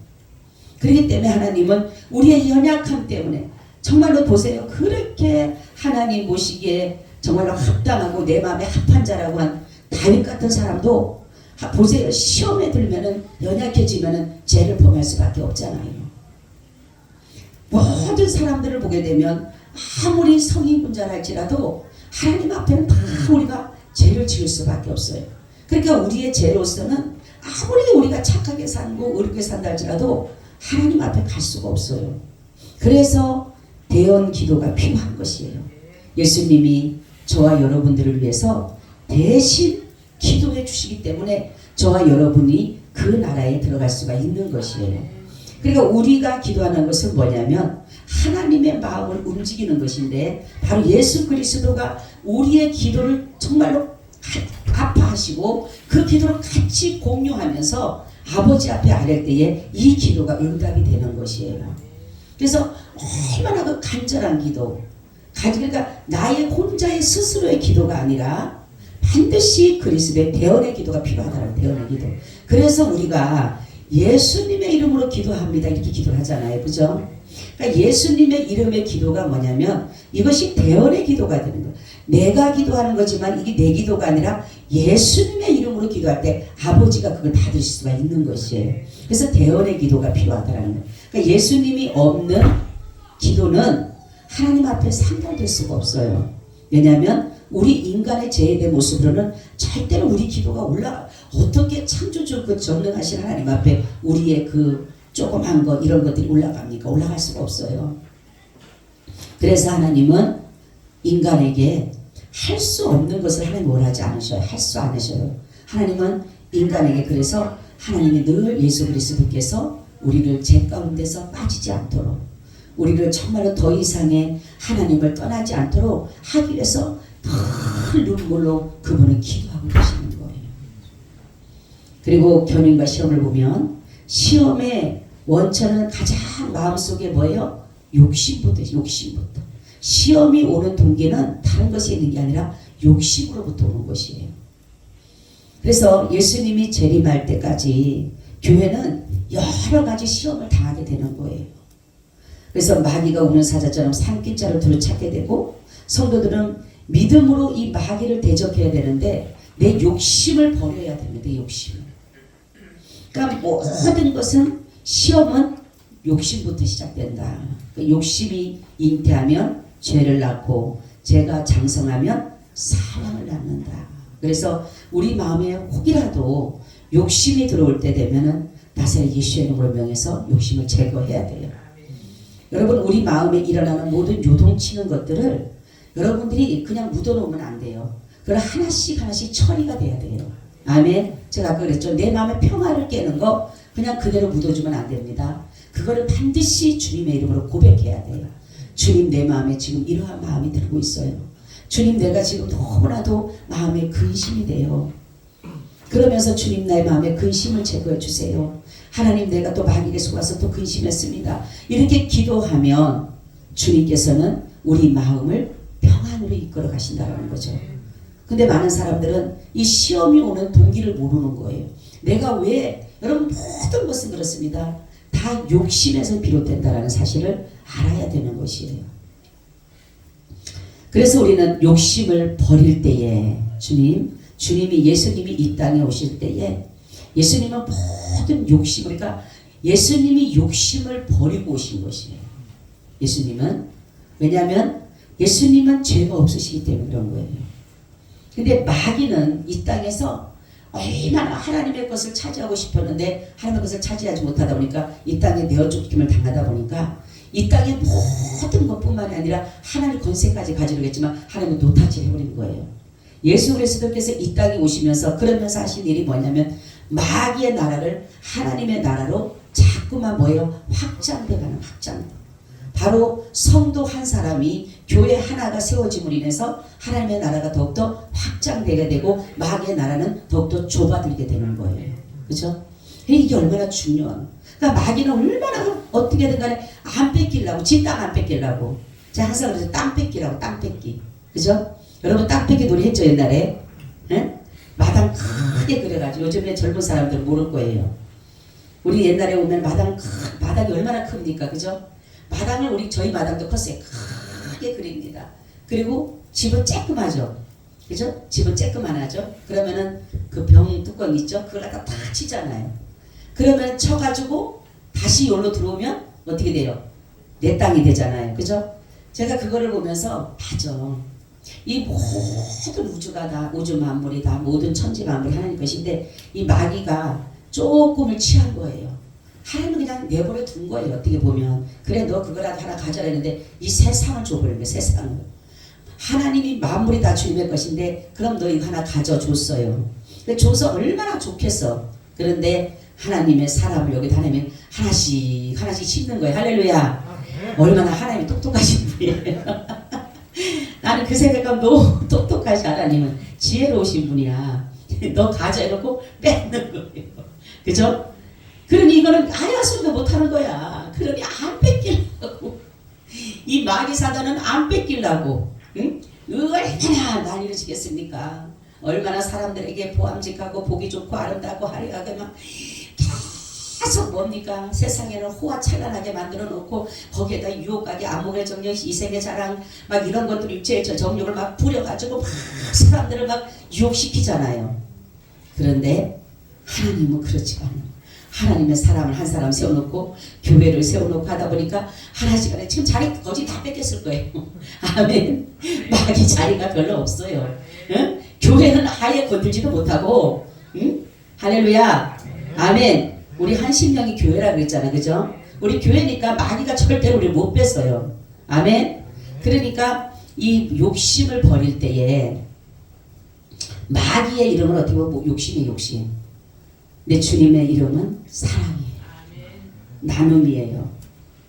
그렇기 때문에 하나님은 우리의 연약함 때문에 정말로 보세요. 그렇게 하나님 보시기에 정말로 합당하고 내 마음에 합한 자라고 한 다윗 같은 사람도 보세요. 시험에 들면은 연약해지면은 죄를 범할 수밖에 없잖아요. 모든 사람들을 보게 되면 아무리 성인군자라 할지라도 하나님 앞에는 다 우리가 죄를 지을 수밖에 없어요. 그러니까 우리의 죄로서는 아무리 우리가 착하게 살고 의롭게 산다 할지라도 하나님 앞에 갈 수가 없어요. 그래서 대언 기도가 필요한 것이에요. 예수님이 저와 여러분들을 위해서 대신 기도해 주시기 때문에 저와 여러분이 그 나라에 들어갈 수가 있는 것이에요. 그러니까 우리가 기도하는 것은 뭐냐면 하나님의 마음을 움직이는 것인데 바로 예수 그리스도가 우리의 기도를 정말로 아파하시고 그 기도를 같이 공유하면서 아버지 앞에 아랠 때에 이 기도가 응답이 되는 것이에요. 그래서 얼마나 그 간절한 기도, 그러니까 나의 혼자의 스스로의 기도가 아니라 반드시 그리스도의 대언의 기도가 필요하다는 대언의 기도. 그래서 우리가 예수님의 이름으로 기도합니다 이렇게 기도를 하잖아요. 그죠? 그러니까 예수님의 이름의 기도가 뭐냐면 이것이 대언의 기도가 되는 거예요. 내가 기도하는 거지만 이게 내 기도가 아니라 예수님의 이름으로 기도할 때 아버지가 그걸 받으실 수가 있는 것이에요. 그래서 대언의 기도가 필요하다는 거예요. 그러니까 예수님이 없는 기도는 하나님 앞에 상달될 수가 없어요. 왜냐하면 우리 인간의 죄에 대한 모습으로는 절대로 우리 기도가 어떻게 창조주 그 전능하신 하나님 앞에 우리의 그 조그만 거 이런 것들이 올라갑니까? 올라갈 수가 없어요. 그래서 하나님은 인간에게 할 수 없는 것을 하나님 원하지 않으셔요. 할 수 않으셔요. 하나님은 인간에게 그래서 하나님이 늘 예수 그리스도께서 우리를 죄 가운데서 빠지지 않도록 우리를 정말로 더 이상의 하나님을 떠나지 않도록 하기 위해서 늘 눈물로 그분은 기도하고 계시는 거예요. 그리고 견인과 시험을 보면 시험의 원천은 가장 마음속에 뭐예요? 욕심부터. 시험이 오는 동기는 다른 것이 있는 게 아니라 욕심으로부터 오는 것이에요. 그래서 예수님이 재림할 때까지 교회는 여러 가지 시험을 당하게 되는 거예요. 그래서 마귀가 우는 사자처럼 산기자를 두루 찾게 되고 성도들은 믿음으로 이 마귀를 대적해야 되는데 내 욕심을 버려야 됩니다. 내 욕심을. 그러니까 모든 것은 시험은 욕심부터 시작된다. 욕심이 잉태하면 죄를 낳고 죄가 장성하면 사망을 낳는다. 그래서 우리 마음에 혹이라도 욕심이 들어올 때 되면은 나사렛 예수의 이름으로 명해서 욕심을 제거해야 돼요. 여러분 우리 마음에 일어나는 모든 요동치는 것들을 여러분들이 그냥 묻어놓으면 안 돼요. 그걸 하나씩 처리가 돼야 돼요. 아멘. 제가 아까 그랬죠. 내 마음의 평화를 깨는 거 그냥 그대로 묻어주면 안 됩니다. 그거를 반드시 주님의 이름으로 고백해야 돼요. 주님 내 마음에 지금 이러한 마음이 들고 있어요. 주님 내가 지금 너무나도 마음에 근심이 돼요. 그러면서 주님 나의 마음에 근심을 제거해 주세요. 하나님 내가 또 마귀에게 속아서 또 근심했습니다. 이렇게 기도하면 주님께서는 우리 마음을 평안으로 이끌어 가신다는 거죠. 근데 많은 사람들은 이 시험이 오는 동기를 모르는 거예요. 내가 왜 여러분 모든 것은 그렇습니다. 다 욕심에서 비롯된다는 사실을 알아야 되는 것이에요. 그래서 우리는 욕심을 버릴 때에 주님이 예수님이 이 땅에 오실 때에 예수님은 모든 욕심 그러니까 예수님이 욕심을 버리고 오신 것이에요. 예수님은 왜냐하면 예수님은 죄가 없으시기 때문에 그런 거예요. 근데 마귀는 이 땅에서 얼마나 하나님의 것을 차지하고 싶었는데 하나님의 것을 차지하지 못하다 보니까 이 땅에 내어쫓김을 당하다 보니까 이 땅의 모든 것뿐만이 아니라 하나님의 권세까지 가지려겠지만 하나님은 노타지 해버린 거예요. 예수 그리스도께서 이 땅에 오시면서 그러면서 하신 일이 뭐냐면 마귀의 나라를 하나님의 나라로 자꾸만 뭐예요? 확장돼가는 확장. 바로 성도 한 사람이 교회 하나가 세워짐으로 인해서 하나님의 나라가 더욱더 확장되게 되고 마귀의 나라는 더욱더 좁아들게 되는 거예요. 그렇죠? 이게 얼마나 중요한. 그러니까 마귀는 얼마나 어떻게든 간에 안 뺏기려고 지 땅 안 뺏기려고. 제가 항상 그래서 땅 뺏기라고 땅 뺏기. 그죠? 여러분 땅 뺏기 놀이 했죠 옛날에? 에? 마당 크게 그려가지고 요즘에 젊은 사람들 모를 거예요. 우리 옛날에 오면 마당이 얼마나 큽니까, 그죠? 마당을 저희 마당도 컸어요. 크게 그립니다. 그리고 집은 쬐끔하죠, 그죠? 집은 쬐끔하죠. 그러면은 그 병 뚜껑 있죠? 그걸 갖다 다 치잖아요. 그러면 쳐가지고 다시 여기로 들어오면 어떻게 돼요? 내 땅이 되잖아요, 그죠? 제가 그거를 보면서 맞아. 이 모든 우주가 다 우주 만물이 다 모든 천지 만물이 하나님 것인데 이 마귀가 조금을 취한 거예요. 하나님은 그냥 내버려 둔 거예요. 어떻게 보면 그래 너 그거라도 하나 가져라 했는데 이 세상을 줘버린 거예요. 세상을. 하나님이 만물이 다 주님의 것인데 그럼 너 이거 하나 가져줬어요. 줘서 얼마나 좋겠어. 그런데 하나님의 사람을 여기다 하나님이 하나씩 심는 거예요. 할렐루야. 얼마나 하나님이 똑똑하신 분이에요. 나는 그 생각하면 너무 똑똑하시. 하나님은 지혜로우신 분이야. 너 가져 해놓고 뺏는 거예요. 그죠? 그러니 이거는 아야 소리도 못하는 거야. 그러니 안 뺏기려고. 이 마귀 사단은 안 뺏기려고. 응? 얼마나 난리를 치겠습니까? 얼마나 사람들에게 보암직하고 보기 좋고 아름답고 화려하게 막 계속 뭡니까? 세상에는 호화찬란하게 만들어 놓고 거기에다 유혹하게 안목의 정력, 이생의 자랑 막 이런 것들 육체의 정욕을 막 부려가지고 막 사람들을 막 유혹시키잖아요. 그런데 하나님은 그렇지가 않아요. 하나님의 사람을 한 사람 세워놓고 교회를 세워놓고 하다 보니까 하나씩 하나 지금 자리 거의 다 뺏겼을 거예요. 아멘. 마귀 자리가 별로 없어요. 응? 교회는 아예 건들지도 못하고, 응? 할렐루야. 아멘. 우리 한심령이 교회라 그랬잖아요, 그죠? 우리 교회니까 마귀가 절대로 우리 못 뺏어요. 아멘. 그러니까 이 욕심을 버릴 때에 마귀의 이름은 어떻게 보면 욕심이에요, 욕심. 내 주님의 이름은 사랑이에요. 나눔이에요.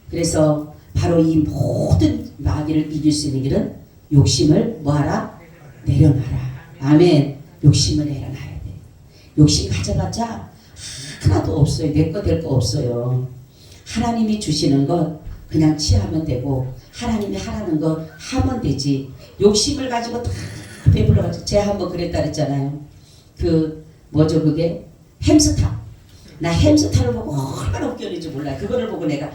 그래서 바로 이 모든 마귀를 이길 수 있는 길은 욕심을 뭐하라? 내려놔라. 아멘. 욕심을 내려놔야 돼. 욕심 가져봤자 하나도 없어요. 내 거 될 거 없어요. 하나님이 주시는 것 그냥 취하면 되고 하나님이 하라는 거 하면 되지. 욕심을 가지고 다 배불러가지고 제가 한번 그랬다 그랬잖아요. 그 뭐죠 그게? 햄스터. 나 햄스터를 보고 얼마나 웃겼는지 몰라요. 그거를 보고 내가 야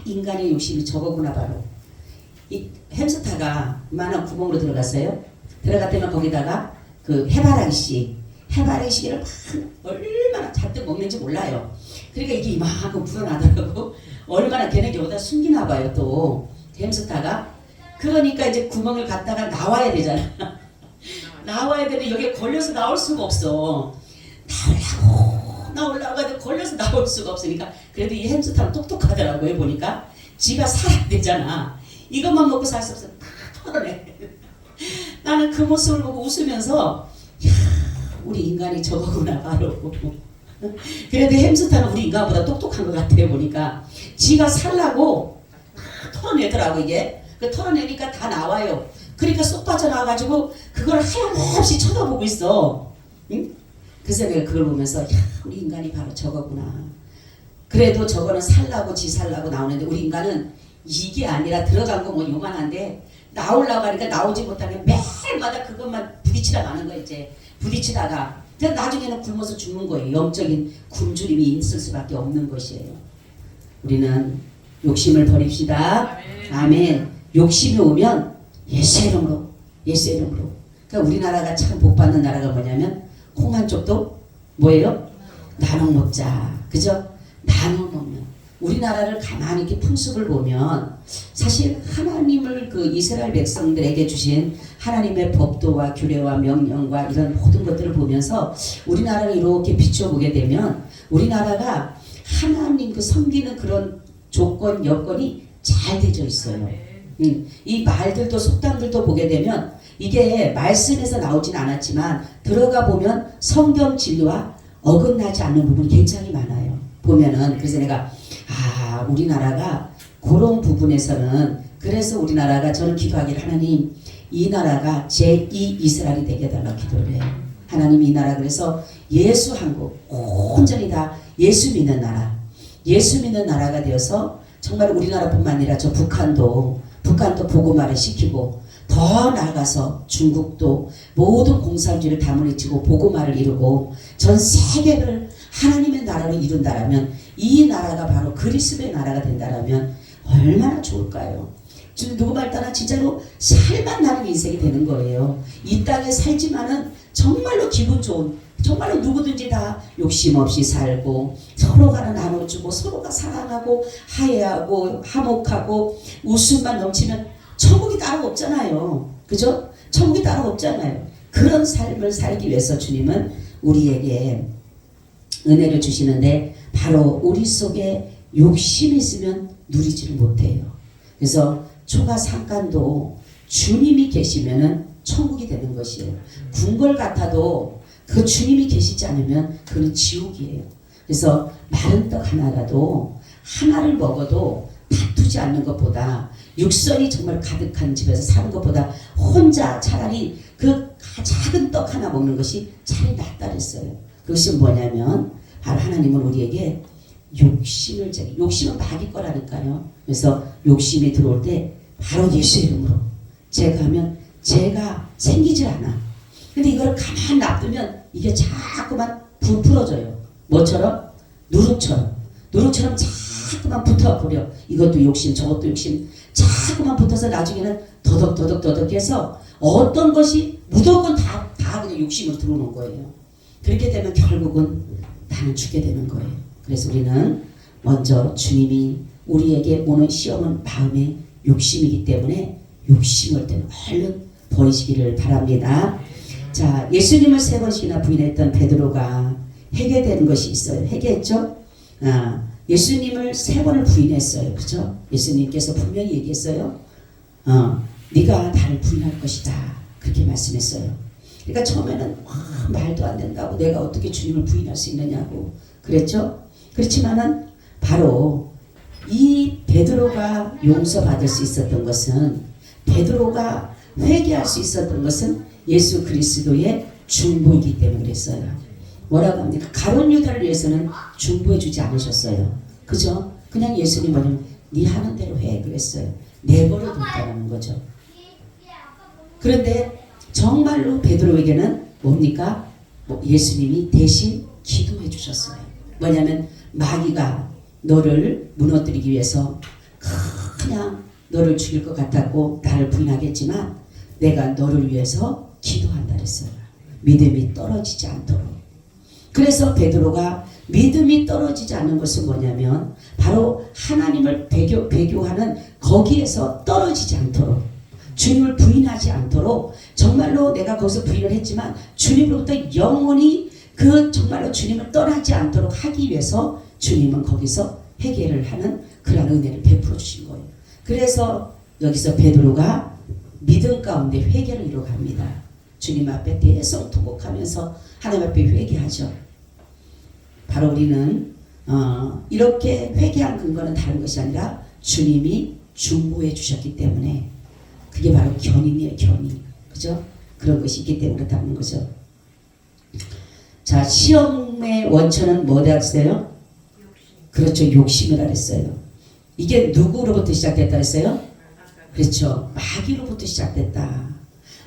인간의 욕심이 저거구나 바로. 이 햄스터가 이만한 구멍으로 들어갔어요. 들어갔더니 거기다가 그 해바라기씨를 막 얼마나 잔뜩 먹는지 몰라요. 그러니까 이게 이만큼 불어나더라고. 얼마나 걔는 여기다 숨기나 봐요 또 햄스터가. 그러니까 이제 구멍을 갖다가 나와야 되잖아. 나와야 되는데 여기에 걸려서 나올 수가 없어. 나오려고 하는데 걸려서 나올 수가 없으니까 그래도 이 햄스터는 똑똑하더라고요. 보니까 지가 살아야 되잖아. 이것만 먹고 살 수 없어. 다 털어내. 나는 그 모습을 보고 웃으면서 야, 우리 인간이 저거구나 바로. 그래도 햄스터는 우리 인간보다 똑똑한 것 같아요. 보니까 지가 살라고 다 털어내더라고. 이게 그 털어내니까 다 나와요. 그러니까 쏙 빠져나와가지고 그걸 하염없이 쳐다보고 있어. 응? 그래서 내가 그걸 보면서 야 우리 인간이 바로 저거구나. 그래도 저거는 살라고 지 살라고 나오는데 우리 인간은 이게 아니라 들어간 거 뭐 요만한데 나오려고 하니까 나오지 못하게 매일마다 그것만 부딪히다 가는 거야. 이제 부딪히다가 나중에는 굶어서 죽는 거예요. 영적인 굶주림이 있을 수밖에 없는 것이에요. 우리는 욕심을 버립시다. 아멘. 욕심이 오면 예수의 이름으로 그러니까 우리나라가 참 복받는 나라가 뭐냐면 콩 한 쪽도 뭐예요? 나눠 먹자. 그죠? 나눠 먹는. 우리나라를 가만히 이렇게 풍습을 보면 사실 하나님을 그 이스라엘 백성들에게 주신 하나님의 법도와 규례와 명령과 이런 모든 것들을 보면서 우리나라를 이렇게 비춰보게 되면 우리나라가 하나님 그 섬기는 그런 조건 여건이 잘 되어 있어요. 이 말들도 속담들도 보게 되면 이게 말씀에서 나오진 않았지만 들어가 보면 성경 진리와 어긋나지 않는 부분이 굉장히 많아요. 보면은 그래서 내가 우리나라가 그런 부분에서는 그래서 우리나라가 저는 기도하기를 하나님 이 나라가 제2 이스라엘이 되게 해달라고 기도를 해요. 하나님 이 나라 그래서 예수 한국 온전히 다 예수 믿는 나라 예수 믿는 나라가 되어서 정말 우리나라뿐만 아니라 저 북한도 복음화를 시키고 더 나아가서 중국도 모든 공산주의를 다물이치고 복음화를 이루고 전 세계를 하나님의 나라로 이룬다라면 이 나라가 바로 그리스도의 나라가 된다라면 얼마나 좋을까요? 누구 말 따라 진짜로 살만 나는 인생이 되는 거예요. 이 땅에 살지만은 정말로 기분 좋은, 정말로 누구든지 다 욕심 없이 살고 서로가 나눠주고 서로가 사랑하고 화해하고 화목하고 웃음만 넘치면 천국이 따로 없잖아요. 그죠? 천국이 따로 없잖아요. 그런 삶을 살기 위해서 주님은 우리에게 은혜를 주시는데 바로 우리 속에 욕심이 있으면 누리지를 못해요. 그래서 초가 상간도 주님이 계시면은 천국이 되는 것이에요. 궁궐 같아도 그 주님이 계시지 않으면 그는 지옥이에요. 그래서 마른 떡 하나라도 하나를 먹어도 다투지 않는 것보다 육선이 정말 가득한 집에서 사는 것보다 혼자 차라리 그 작은 떡 하나 먹는 것이 차라리 낫다 그랬어요. 그것이 뭐냐면 바로 하나님은 우리에게 욕심은 마귀 거라니까요. 그래서 욕심이 들어올 때 바로 예수 이름으로 제가 하면 제가 생기질 않아. 근데 이걸 가만 놔두면 이게 자꾸만 부풀어져요. 뭐처럼? 누룩처럼 자꾸만 붙어버려. 이것도 욕심 저것도 욕심 자꾸만 붙어서 나중에는 더덕더덕해서 어떤 것이 무조건 다 그냥 욕심으로 들어오는 거예요. 그렇게 되면 결국은 나는 죽게 되는 거예요. 그래서 우리는 먼저 주님이 우리에게 오는 시험은 마음의 욕심이기 때문에 욕심을 때는 얼른 버리시기를 바랍니다. 자, 예수님을 3번씩이나 부인했던 베드로가 회개되는 것이 있어요. 회개했죠? 예수님을 3번을 부인했어요. 그죠? 예수님께서 분명히 얘기했어요. 네가 나를 부인할 것이다. 그렇게 말씀했어요. 그러니까 처음에는 말도 안 된다고 내가 어떻게 주님을 부인할 수 있느냐고 그랬죠? 그렇지만은 바로 이 베드로가 용서받을 수 있었던 것은 베드로가 회개할 수 있었던 것은 예수 그리스도의 중보이기 때문에 그랬어요. 뭐라고 합니까? 가룟 유다를 위해서는 중보해 주지 않으셨어요. 그죠? 그냥 예수님 뭐냐면 네 하는 대로 해 그랬어요. 내버려 뒀다는 거죠. 그런데 정말로 베드로에게는 뭡니까? 예수님이 대신 기도해 주셨어요. 뭐냐면 마귀가 너를 무너뜨리기 위해서 그냥 너를 죽일 것 같았고 나를 부인하겠지만 내가 너를 위해서 기도한다 그랬어요. 믿음이 떨어지지 않도록. 그래서 베드로가 믿음이 떨어지지 않는 것은 뭐냐면 바로 하나님을 배교하는 거기에서 떨어지지 않도록 주님을 부인하지 않도록 정말로 내가 거기서 부인을 했지만 주님으로부터 영원히 그 정말로 주님을 떠나지 않도록 하기 위해서 주님은 거기서 회개를 하는 그런 은혜를 베풀어 주신 거예요. 그래서 여기서 베드로가 믿음 가운데 회개를 이루어갑니다. 주님 앞에 대성통곡하면서 하나님 앞에 회개하죠. 바로 우리는 이렇게 회개한 근거는 다른 것이 아니라 주님이 중보해 주셨기 때문에 그게 바로 견인이에요. 견인. 그죠? 그런 것이 있기 때문에 그렇다는 거죠. 자, 시험의 원천은 뭐다 했어요? 그렇죠. 욕심이라 했어요. 이게 누구로부터 시작됐다 했어요? 그렇죠. 마귀로부터 시작됐다.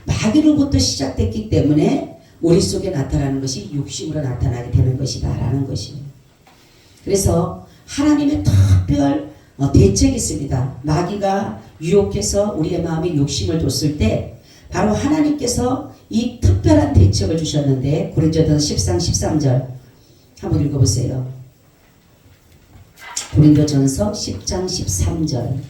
마귀로부터 시작됐기 때문에 우리 속에 나타나는 것이 욕심으로 나타나게 되는 것이다 라는 것이에요. 그래서 하나님의 특별 대책이 있습니다. 마귀가 유혹해서 우리의 마음에 욕심을 뒀을 때 바로 하나님께서 이 특별한 대책을 주셨는데 고린도전서 10장 13절 한번 읽어보세요. 고린도전서 10장 13절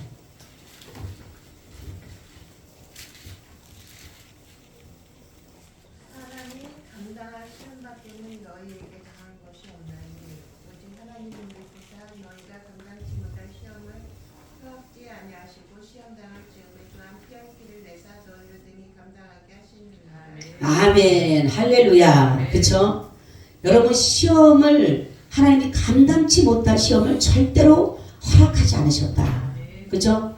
아멘 할렐루야. 그쵸? 여러분 시험을 하나님이 감당치 못할 시험을 절대로 허락하지 않으셨다. 그죠?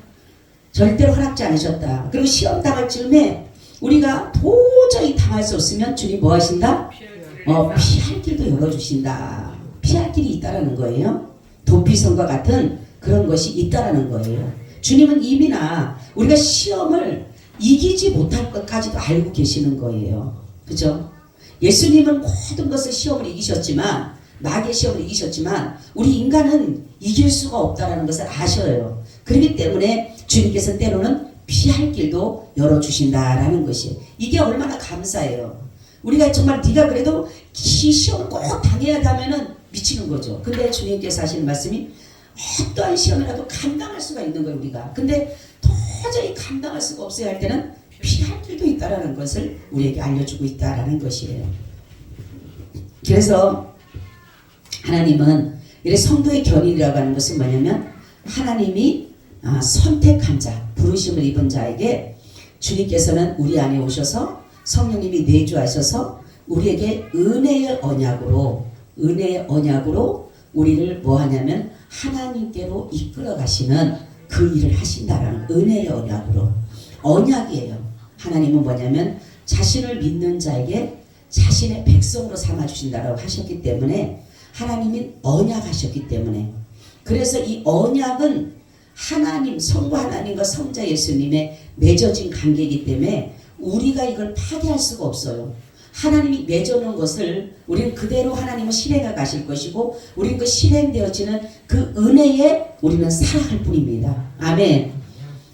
절대로 허락지 않으셨다. 그리고 시험 당할 즈음에 우리가 도저히 당할 수 없으면 주님 뭐 하신다? 피할 길도 열어주신다. 피할 길이 있다라는 거예요. 도피성과 같은 그런 것이 있다라는 거예요. 주님은 이미나 우리가 시험을 이기지 못할 것까지도 알고 계시는 거예요. 그죠? 예수님은 모든 것을 시험을 이기셨지만, 마귀의 시험을 이기셨지만 우리 인간은 이길 수가 없다라는 것을 아셔요. 그렇기 때문에 주님께서 때로는 피할 길도 열어주신다라는 것이에요. 이게 얼마나 감사해요. 우리가 정말 네가 그래도 이 시험을 꼭 당해야 하면은 미치는 거죠. 근데 주님께서 하시는 말씀이 어떠한 시험이라도 감당할 수가 있는 거예요, 우리가. 근데 도저히 감당할 수가 없어야 할 때는 피할 길도 있다라는 것을 우리에게 알려주고 있다라는 것이에요. 그래서 하나님은 이래 성도의 견인이라고 하는 것은 뭐냐면 하나님이 선택한 자, 부르심을 입은 자에게 주님께서는 우리 안에 오셔서 성령님이 내주하셔서 우리에게 은혜의 언약으로 우리를 뭐 하냐면 하나님께로 이끌어 가시는 그 일을 하신다라는 은혜의 언약이에요. 하나님은 뭐냐면 자신을 믿는 자에게 자신의 백성으로 삼아주신다라고 하셨기 때문에 하나님이 언약하셨기 때문에 그래서 이 언약은 하나님, 성부 하나님과 성자 예수님의 맺어진 관계이기 때문에 우리가 이걸 파괴할 수가 없어요. 하나님이 맺어놓은 것을 우리는 그대로 하나님은 실행해 가실 것이고 우리는 그 실행되어지는 그 은혜에 우리는 살아갈 뿐입니다. 아멘.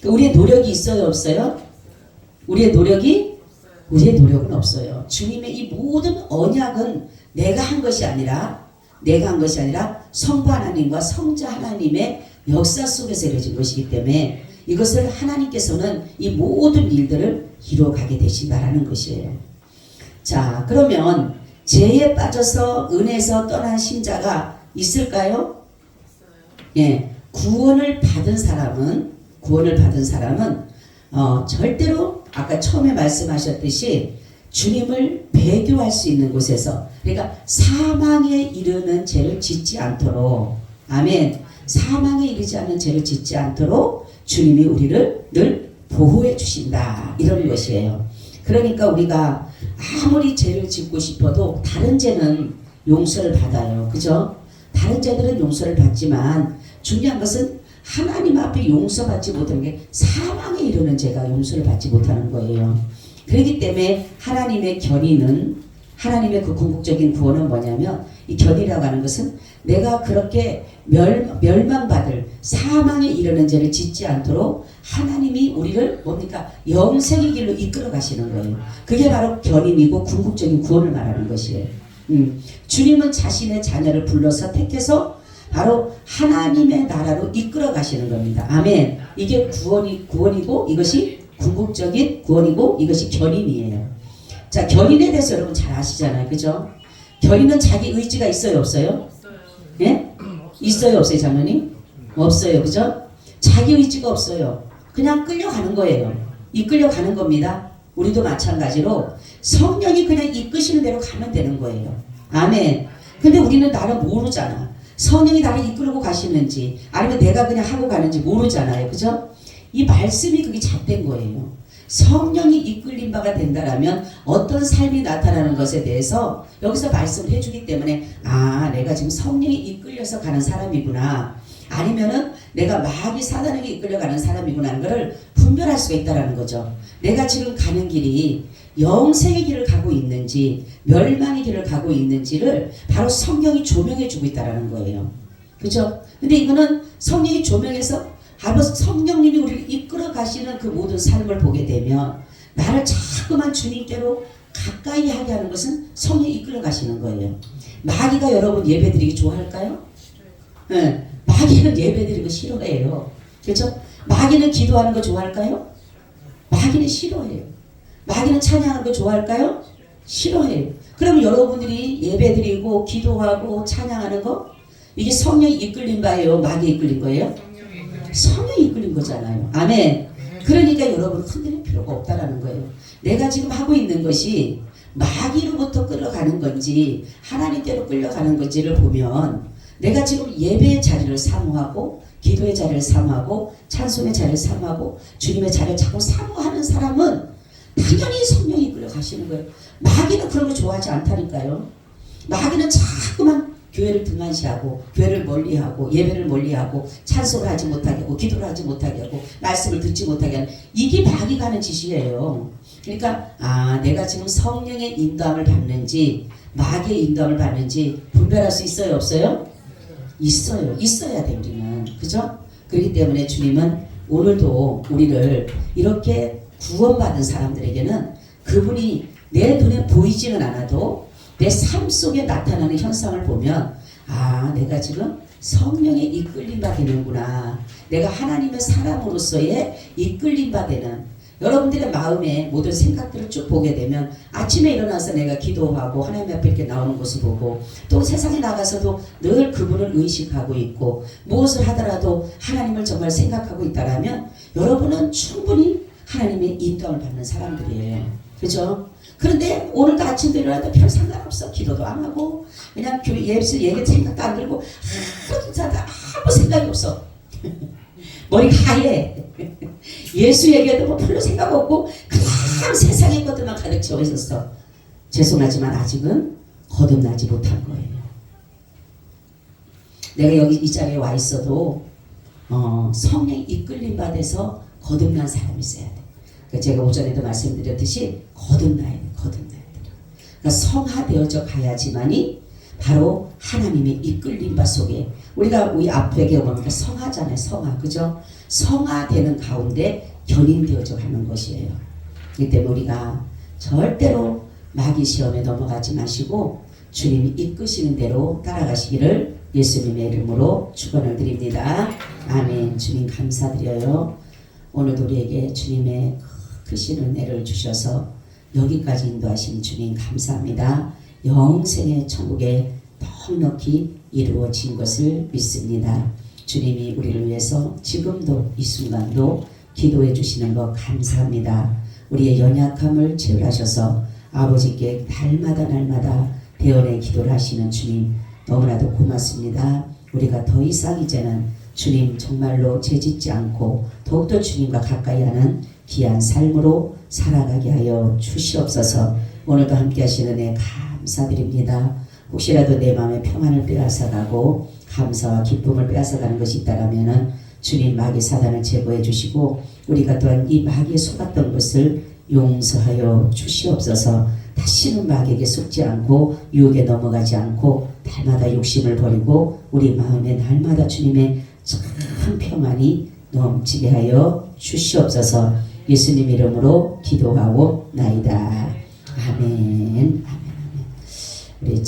우리의 노력이 있어요, 없어요? 우리의 노력은 없어요. 주님의 이 모든 언약은 내가 한 것이 아니라 성부 하나님과 성자 하나님의 역사 속에서 이루어진 것이기 때문에 이것을 하나님께서는 이 모든 일들을 이루어가게 되신다라는 것이에요. 자, 그러면 죄에 빠져서 은혜에서 떠난 신자가 있을까요? 예, 구원을 받은 사람은 절대로 아까 처음에 말씀하셨듯이 주님을 배교할 수 있는 곳에서, 그러니까 사망에 이르는 죄를 짓지 않도록, 아멘, 사망에 이르지 않는 죄를 짓지 않도록 주님이 우리를 늘 보호해 주신다, 이런 것이에요. 그러니까 우리가 아무리 죄를 짓고 싶어도 다른 죄는 용서를 받아요. 그죠? 다른 죄들은 용서를 받지만 중요한 것은 하나님 앞에 용서받지 못하는 게 사망에 이르는 죄가 용서를 받지 못하는 거예요. 그렇기 때문에 하나님의 견인은, 하나님의 그 궁극적인 구원은 뭐냐면, 이 견이라고 하는 것은 내가 그렇게 멸망받을 사망에 이르는 죄를 짓지 않도록 하나님이 우리를 뭡니까? 영생의 길로 이끌어 가시는 거예요. 그게 바로 견인이고 궁극적인 구원을 말하는 것이에요. 주님은 자신의 자녀를 불러서 택해서 바로 하나님의 나라로 이끌어 가시는 겁니다. 아멘. 이게 구원이고 이것이 궁극적인 구원이고 이것이 견인이에요. 자, 견인에 대해서 여러분 잘 아시잖아요. 그죠? 견인은 자기 의지가 있어요, 없어요? 예? 있어요, 없어요, 장로님? 없어요. 그죠? 자기 의지가 없어요. 그냥 끌려가는 거예요. 이끌려가는 겁니다. 우리도 마찬가지로 성령이 그냥 이끄시는 대로 가면 되는 거예요. 아멘. 근데 우리는 나를 모르잖아. 성령이 나를 이끌고 가시는지 아니면 내가 그냥 하고 가는지 모르잖아요. 그죠? 이 말씀이 그게 잣된 거예요. 성령이 이끌린 바가 된다라면 어떤 삶이 나타나는 것에 대해서 여기서 말씀을 해주기 때문에, 아, 내가 지금 성령이 이끌려서 가는 사람이구나, 아니면은 내가 마귀 사단에게 이끌려가는 사람이구나 하는 것을 분별할 수가 있다는 거죠. 내가 지금 가는 길이 영생의 길을 가고 있는지 멸망의 길을 가고 있는지를 바로 성령이 조명해 주고 있다는 거예요. 그죠? 근데 이거는 성령이 조명해서 바로 성령님이 우리를 이끌어 가시는 그 모든 삶을 보게 되면 나를 자꾸만 주님께로 가까이 하게 하는 것은 성령이 이끌어 가시는 거예요. 마귀가 여러분 예배드리기 좋아할까요? 네. 마귀는 예배드리는 거 싫어해요. 그렇죠? 마귀는 기도하는 거 좋아할까요? 마귀는 싫어해요. 마귀는 찬양하는 거 좋아할까요? 싫어해요. 그러면 여러분들이 예배드리고 기도하고 찬양하는 거, 이게 성령이 이끌린 바예요? 마귀 이끌린 거예요? 성령이 이끌린 거잖아요. 아멘. 그러니까 여러분 흔들릴 필요가 없다라는 거예요. 내가 지금 하고 있는 것이 마귀로부터 끌어가는 건지 하나님께로 끌려가는 건지를 보면, 내가 지금 예배의 자리를 사모하고 기도의 자리를 사모하고 찬송의 자리를 사모하고 주님의 자리를 자꾸 사모하는 사람은 당연히 성령이 이끌어 가시는 거예요. 마귀는 그런 거 좋아하지 않다니까요. 마귀는 자꾸만 교회를 등한시하고 교회를 멀리하고 예배를 멀리하고 찬송을 하지 못하게 하고 기도를 하지 못하게 하고 말씀을 듣지 못하게 하는 이게 마귀가 하는 짓이에요. 그러니까 내가 지금 성령의 인도함을 받는지 마귀의 인도함을 받는지 분별할 수 있어요 없어요? 있어요. 있어야 돼 우리는. 그죠? 그렇기 때문에 주님은 오늘도 우리를 이렇게 구원받은 사람들에게는 그분이 내 눈에 보이지는 않아도 내 삶 속에 나타나는 현상을 보면 내가 지금 성령에 이끌림 받는구나. 내가 하나님의 사람으로서의 이끌림 받는 여러분들의 마음에 모든 생각들을 쭉 보게 되면 아침에 일어나서 내가 기도하고 하나님 앞에 이렇게 나오는 것을 보고 또 세상에 나가서도 늘 그분을 의식하고 있고 무엇을 하더라도 하나님을 정말 생각하고 있다라면 여러분은 충분히 하나님의 인도함을 받는 사람들이에요. 그죠? 그런데 오늘도 아침에 일어나도 별 상관없어. 기도도 안 하고 그냥 교회 예수 얘기 생각도 안 들고 아무 생각이 없어. 머리가 하얘. 예수 얘기해도 뭐 별로 생각 없고 그냥 세상의 것들만 가득 채워 있었어. 죄송하지만 아직은 거듭나지 못한 거예요. 내가 여기 이 자리에 와 있어도 성령의 이끌림 받아서 거듭난 사람이 있어야 돼. 그러니까 제가 오전에도 말씀드렸듯이 거듭나야 돼. 거듭나야 돼. 그러니까 성화되어져 가야지만이 바로 하나님의 이끌림 바 속에 우리가 우리 앞에 보니까 성화잖아요. 성화. 그죠? 성화되는 가운데 견인되어져 가는 것이에요. 그렇기 때문에 우리가 절대로 마귀 시험에 넘어가지 마시고 주님이 이끄시는 대로 따라가시기를 예수님의 이름으로 축원을 드립니다. 아멘. 주님 감사드려요. 오늘도 우리에게 주님의 크신 은혜를 주셔서 여기까지 인도하신 주님 감사합니다. 영생의 천국에 넉넉히 이루어진 것을 믿습니다. 주님이 우리를 위해서 지금도 이 순간도 기도해 주시는 것 감사합니다. 우리의 연약함을 채울하셔서 아버지께 날마다 대언의 기도를 하시는 주님 너무나도 고맙습니다. 우리가 더 이상 이제는 주님 정말로 죄짓지 않고 더욱더 주님과 가까이 하는 귀한 삶으로 살아가게 하여 주시옵소서. 오늘도 함께 하시는 은혜 감사드립니다. 혹시라도 내 마음의 평안을 빼앗아가고 감사와 기쁨을 빼앗아가는 것이 있다라면은 주님 마귀 사단을 제거해 주시고 우리가 또한 이 마귀에 속았던 것을 용서하여 주시옵소서. 다시는 마귀에게 속지 않고 유혹에 넘어가지 않고 날마다 욕심을 버리고 우리 마음에 날마다 주님의 참 평안이 넘치게 하여 주시옵소서. 예수님 이름으로 기도하고 나이다. 아멘. 아멘. 우리